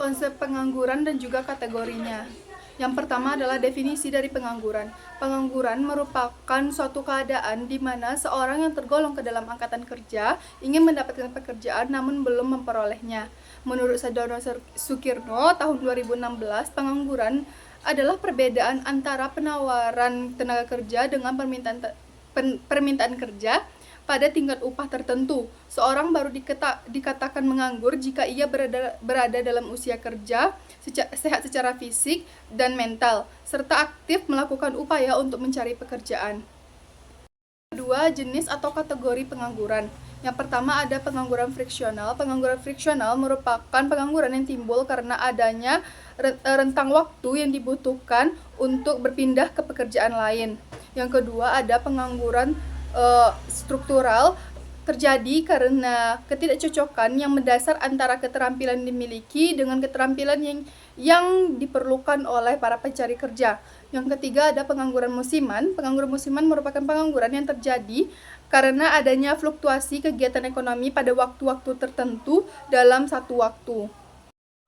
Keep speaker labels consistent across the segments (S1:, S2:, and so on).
S1: Konsep pengangguran dan juga kategorinya. Yang pertama adalah definisi dari pengangguran. Pengangguran merupakan suatu keadaan di mana seorang yang tergolong ke dalam angkatan kerja ingin mendapatkan pekerjaan namun belum memperolehnya. Menurut Sadono Sukirno tahun 2016, pengangguran adalah perbedaan antara penawaran tenaga kerja dengan permintaan kerja pada tingkat upah tertentu. Seorang baru dikatakan menganggur jika ia berada dalam usia kerja, sehat secara fisik dan mental, serta aktif melakukan upaya untuk mencari pekerjaan. Kedua, jenis atau kategori pengangguran. Yang pertama ada pengangguran friksional. Pengangguran friksional merupakan pengangguran yang timbul karena adanya rentang waktu yang dibutuhkan untuk berpindah ke pekerjaan lain. Yang kedua ada pengangguran struktural, terjadi karena ketidakcocokan yang mendasar antara keterampilan dimiliki dengan keterampilan yang diperlukan oleh para pencari kerja. Yang ketiga ada pengangguran musiman. Pengangguran musiman merupakan pengangguran yang terjadi karena adanya fluktuasi kegiatan ekonomi pada waktu-waktu tertentu dalam satu waktu.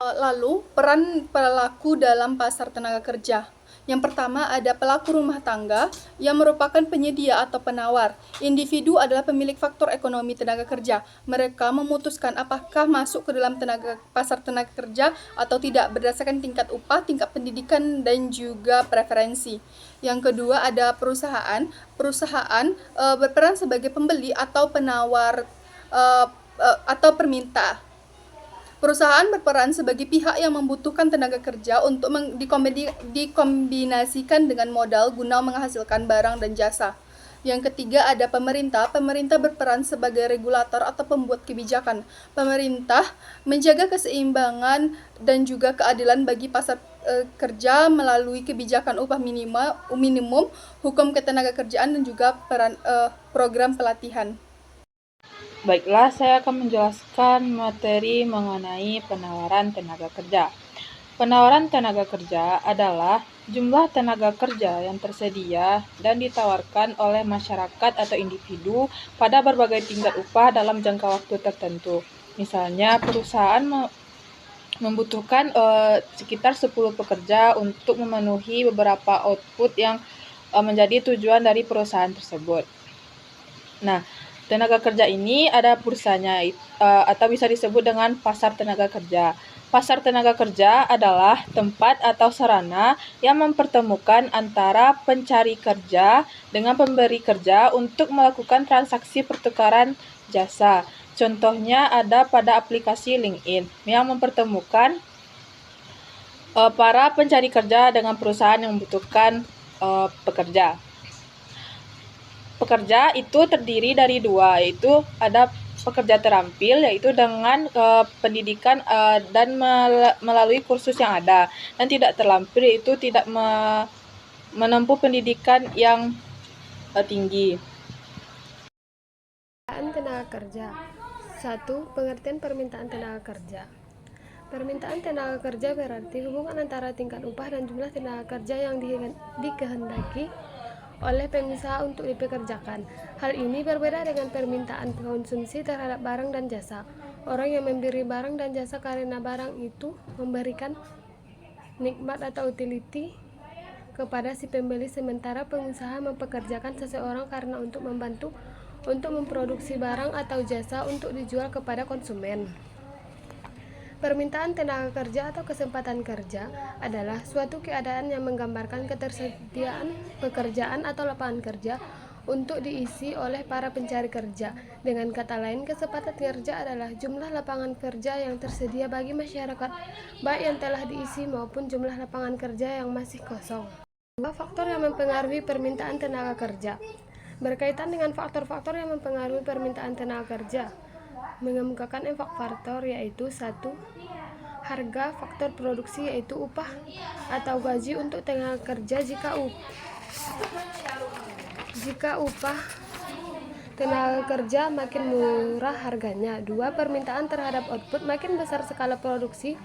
S1: Lalu, peran pelaku dalam pasar tenaga kerja. Yang pertama ada pelaku rumah tangga yang merupakan penyedia atau penawar. Individu adalah pemilik faktor ekonomi tenaga kerja. Mereka memutuskan apakah masuk ke dalam pasar tenaga kerja atau tidak berdasarkan tingkat upah, tingkat pendidikan, dan juga preferensi. Yang kedua ada perusahaan. Perusahaan berperan sebagai pembeli atau penawar atau perminta. Perusahaan berperan sebagai pihak yang membutuhkan tenaga kerja untuk dikombinasikan dengan modal guna menghasilkan barang dan jasa. Yang ketiga ada pemerintah. Pemerintah berperan sebagai regulator atau pembuat kebijakan. Pemerintah menjaga keseimbangan dan juga keadilan bagi pasar kerja melalui kebijakan upah minimum, hukum ketenagakerjaan, dan juga program pelatihan.
S2: Baiklah, saya akan menjelaskan materi mengenai penawaran tenaga kerja. Penawaran tenaga kerja adalah jumlah tenaga kerja yang tersedia dan ditawarkan oleh masyarakat atau individu pada berbagai tingkat upah dalam jangka waktu tertentu. Misalnya, perusahaan membutuhkan sekitar 10 pekerja untuk memenuhi beberapa output yang menjadi tujuan dari perusahaan tersebut. Nah, tenaga kerja ini ada bursanya atau bisa disebut dengan pasar tenaga kerja. Pasar tenaga kerja adalah tempat atau sarana yang mempertemukan antara pencari kerja dengan pemberi kerja untuk melakukan transaksi pertukaran jasa. Contohnya ada pada aplikasi LinkedIn yang mempertemukan para pencari kerja dengan perusahaan yang membutuhkan pekerja. Pekerja itu terdiri dari dua, yaitu ada pekerja terampil, yaitu dengan pendidikan dan melalui kursus yang ada, dan tidak terampil, yaitu tidak menempuh pendidikan yang tinggi.
S3: Permintaan tenaga kerja. 1. Pengertian permintaan tenaga kerja. Permintaan tenaga kerja berarti hubungan antara tingkat upah dan jumlah tenaga kerja yang dikehendaki oleh pengusaha untuk dipekerjakan. Hal ini berbeda dengan permintaan konsumsi terhadap barang dan jasa. Orang yang memberi barang dan jasa karena barang itu memberikan nikmat atau utility kepada si pembeli, sementara pengusaha mempekerjakan seseorang karena untuk membantu untuk memproduksi barang atau jasa untuk dijual kepada konsumen. Permintaan tenaga kerja atau kesempatan kerja adalah suatu keadaan yang menggambarkan ketersediaan pekerjaan atau lapangan kerja untuk diisi oleh para pencari kerja. Dengan kata lain, kesempatan kerja adalah jumlah lapangan kerja yang tersedia bagi masyarakat, baik yang telah diisi maupun jumlah lapangan kerja yang masih kosong. Dua faktor yang mempengaruhi permintaan tenaga kerja. Berkaitan dengan faktor-faktor yang mempengaruhi permintaan tenaga kerja, mengemukakan 4 faktor, yaitu 1. Harga, faktor produksi yaitu upah atau gaji untuk tenaga kerja. Jika upah tenaga kerja makin murah harganya. 2. Permintaan terhadap output, makin besar skala produksi,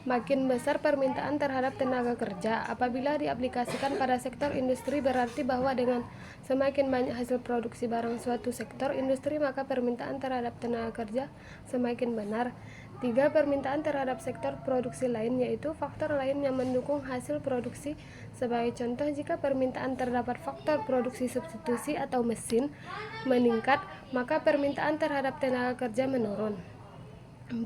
S3: makin besar permintaan terhadap tenaga kerja. Apabila diaplikasikan pada sektor industri, berarti bahwa dengan semakin banyak hasil produksi barang suatu sektor industri, maka permintaan terhadap tenaga kerja semakin benar. 3. Permintaan terhadap sektor produksi lain, yaitu faktor lain yang mendukung hasil produksi. Sebagai contoh, jika permintaan terdapat faktor produksi substitusi atau mesin meningkat, maka permintaan terhadap tenaga kerja menurun. 4.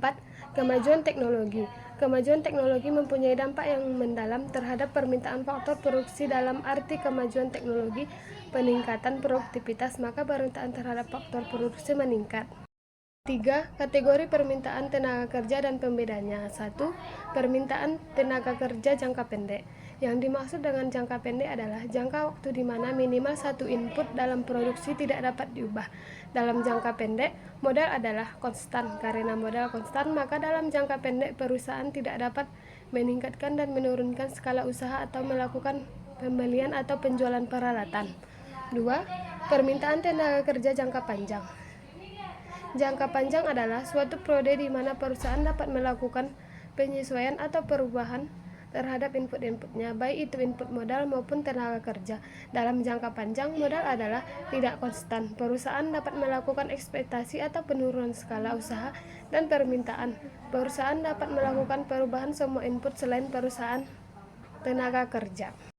S3: Kemajuan teknologi. Kemajuan teknologi mempunyai dampak yang mendalam terhadap permintaan faktor produksi. Dalam arti kemajuan teknologi, peningkatan produktivitas, maka permintaan terhadap faktor produksi meningkat. 3. Kategori permintaan tenaga kerja dan pembedanya. 1. Permintaan tenaga kerja jangka pendek. Yang dimaksud dengan jangka pendek adalah jangka waktu di mana minimal satu input dalam produksi tidak dapat diubah. Dalam jangka pendek, modal adalah konstan. Karena modal konstan, maka dalam jangka pendek perusahaan tidak dapat meningkatkan dan menurunkan skala usaha atau melakukan pembelian atau penjualan peralatan. 2. Permintaan tenaga kerja jangka panjang. Jangka panjang adalah suatu periode di mana perusahaan dapat melakukan penyesuaian atau perubahan terhadap input-inputnya, baik itu input modal maupun tenaga kerja. Dalam jangka panjang, modal adalah tidak konstan. Perusahaan dapat melakukan ekspektasi atau penurunan skala usaha dan permintaan. Perusahaan dapat melakukan perubahan semua input selain perusahaan tenaga kerja.